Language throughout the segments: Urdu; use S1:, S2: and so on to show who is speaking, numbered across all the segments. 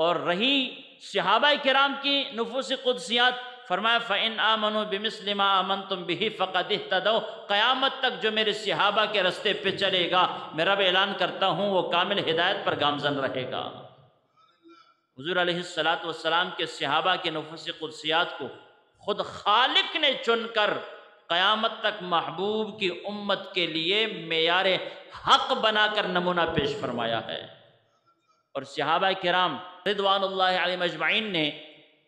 S1: اور رہی صحابہ کرام کی نفوس قدسیات، فرمایا فَإِنْ آمَنُوا بِمِثْلِ مَا آمَنْتُمْ بِهِ فَقَدِ اهْتَدَوْا، قیامت تک جو میرے صحابہ کے رستے پہ چلے گا، میں رب اعلان کرتا ہوں وہ کامل ہدایت پر گامزن رہے گا۔ حضور علیہ السلام کے صحابہ کے نفوس قدسیات کو خود خالق نے چن کر قیامت تک محبوب کی امت کے لیے معیار حق بنا کر نمونہ پیش فرمایا ہے۔ اور صحابہ کرام رضوان اللہ علیہم اجمعین نے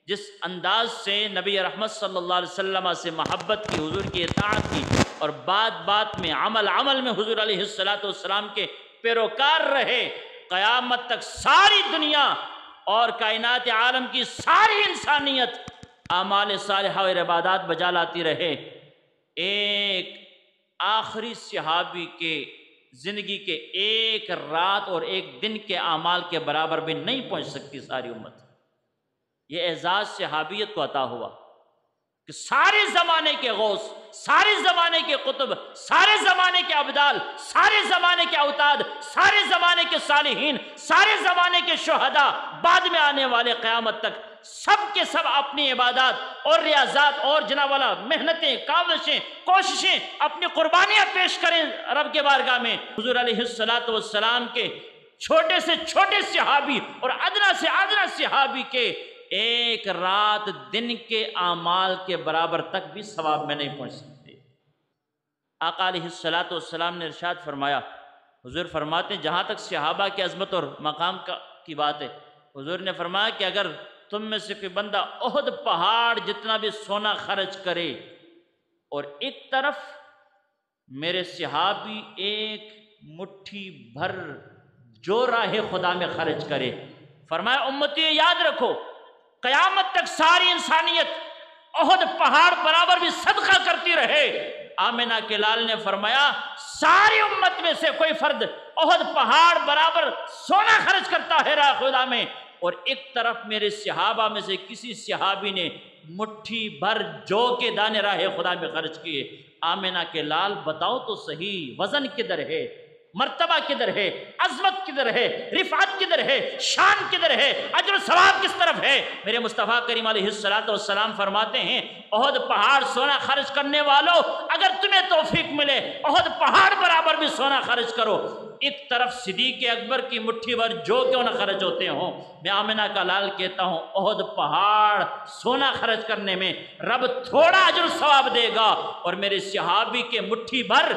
S1: جس انداز سے نبی رحمت صلی اللہ علیہ وسلم سے محبت کی، حضور کی اطاعت کی، اور بات بات میں عمل میں حضور علیہ السلام کے پیروکار رہے، قیامت تک ساری دنیا اور کائنات عالم کی ساری انسانیت اعمال صالحہ اور عبادات بجا لاتی رہے، ایک آخری صحابی کے زندگی کے ایک رات اور ایک دن کے اعمال کے برابر بھی نہیں پہنچ سکتی ساری امت۔ یہ اعزاز صحابیت کو عطا ہوا کہ سارے زمانے کے غوث، سارے زمانے کے قطب، سارے زمانے کے ابدال، سارے زمانے کے اوتاد، سارے زمانے کے صالحین، سارے زمانے کے شہداء، بعد میں آنے والے قیامت تک سب کے سب اپنی عبادات اور ریاضات اور جناب والا محنتیں، کاوشیں، کوششیں، اپنی قربانیاں پیش کریں رب کے بارگاہ میں۔ حضور علیہ السلام کے چھوٹے سے چھوٹے صحابی اور ادنا سے ادنا صحابی کے ایک رات دن کے اعمال کے برابر تک بھی ثواب میں نہیں پہنچ سکتے۔ آقا علیہ السلام نے ارشاد فرمایا، حضور فرماتے ہیں جہاں تک صحابہ کی عظمت اور مقام کی بات ہے، حضور نے فرمایا کہ اگر تم میں سے کوئی بندہ احد پہاڑ جتنا بھی سونا خرچ کرے اور ایک طرف میرے صحابی ایک مٹھی بھر جو راہ خدا میں خرچ کرے، فرمایا امتی یاد رکھو قیامت تک ساری انسانیت احد پہاڑ برابر بھی صدقہ کرتی رہے، آمنہ کے لال نے فرمایا ساری امت میں سے کوئی فرد احد پہاڑ برابر سونا خرچ کرتا ہے راہ خدا میں، اور ایک طرف میرے صحابہ میں سے کسی صحابی نے مٹھی بھر جو کے دانے راہ خدا میں خرچ کیے، آمنہ کے لال بتاؤ تو صحیح وزن کدھر ہے، مرتبہ کدھر ہے، عظمت کدھر ہے، رفعت کدھر ہے، شان کدھر ہے، اجر و ثواب کس طرف ہے؟ میرے مصطفیٰ کریم علیہ السلام فرماتے ہیں احد پہاڑ سونا خرچ کرنے والوں اگر تمہیں توفیق ملے احد پہاڑ برابر بھی سونا خرچ کرو، ایک طرف صدیق اکبر کی مٹھی بھر جو کیوں نہ خرچ ہوتے ہوں، میں آمنہ کا لال کہتا ہوں احد پہاڑ سونا خرچ کرنے میں رب تھوڑا اجر و ثواب دے گا، اور میرے صحابی کے مٹھی بھر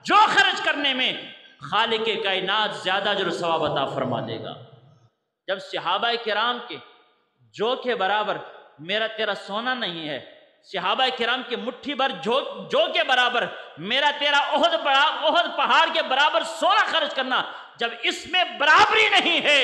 S1: جو خرچ کرنے میں خالق کائنات زیادہ اجر و ثواب عطا فرما دے گا۔ جب صحابہ کرام کے جو کے برابر میرا تیرا سونا نہیں ہے، صحابہ کرام کی مٹھی بھر جو کے برابر میرا تیرا احد پہاڑ کے برابر سونا خرچ کرنا جب اس میں برابری نہیں ہے،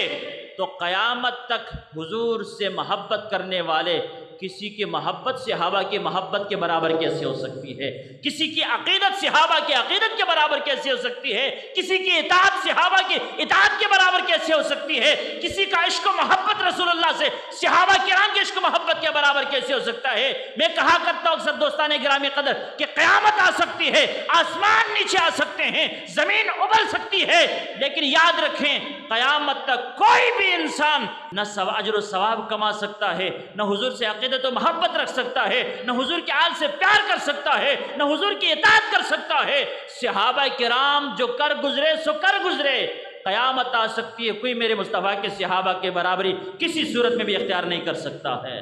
S1: تو قیامت تک حضور سے محبت کرنے والے کسی کی محبت صحابہ کی محبت کے برابر کیسے ہو سکتی ہے؟ کسی کی عقیدت صحابہ کی عقیدت کے برابر کیسے ہو سکتی ہے؟ کسی کی اطاعت صحابہ کی اطاعت کے برابر کیسے ہو سکتی ہے؟ کسی کا عشق و محبت رسول اللہ سے صحابہ کرام کے عشق و محبت کے برابر کیسے ہو سکتا ہے؟ میں کہا کرتا ہوں اکثر دوستان گرامی قدر کہ قیامت آ سکتی ہے، آسمان نیچے آ سکتے ہیں، زمین ابل سکتی ہے، لیکن یاد رکھیں قیامت تک کوئی بھی انسان نہ اجر و ثواب کما سکتا ہے، نہ حضور سے عقیدت و محبت رکھ سکتا ہے، نہ حضور کے آل سے پیار کر سکتا ہے، نہ حضور کی اطاعت کر سکتا ہے۔ صحابہ کرام جو کر گزرے سو کر گزرے، قیامت آ سکتی ہے، کوئی میرے مصطفیٰ کے صحابہ کے برابری کسی صورت میں بھی اختیار نہیں کر سکتا ہے۔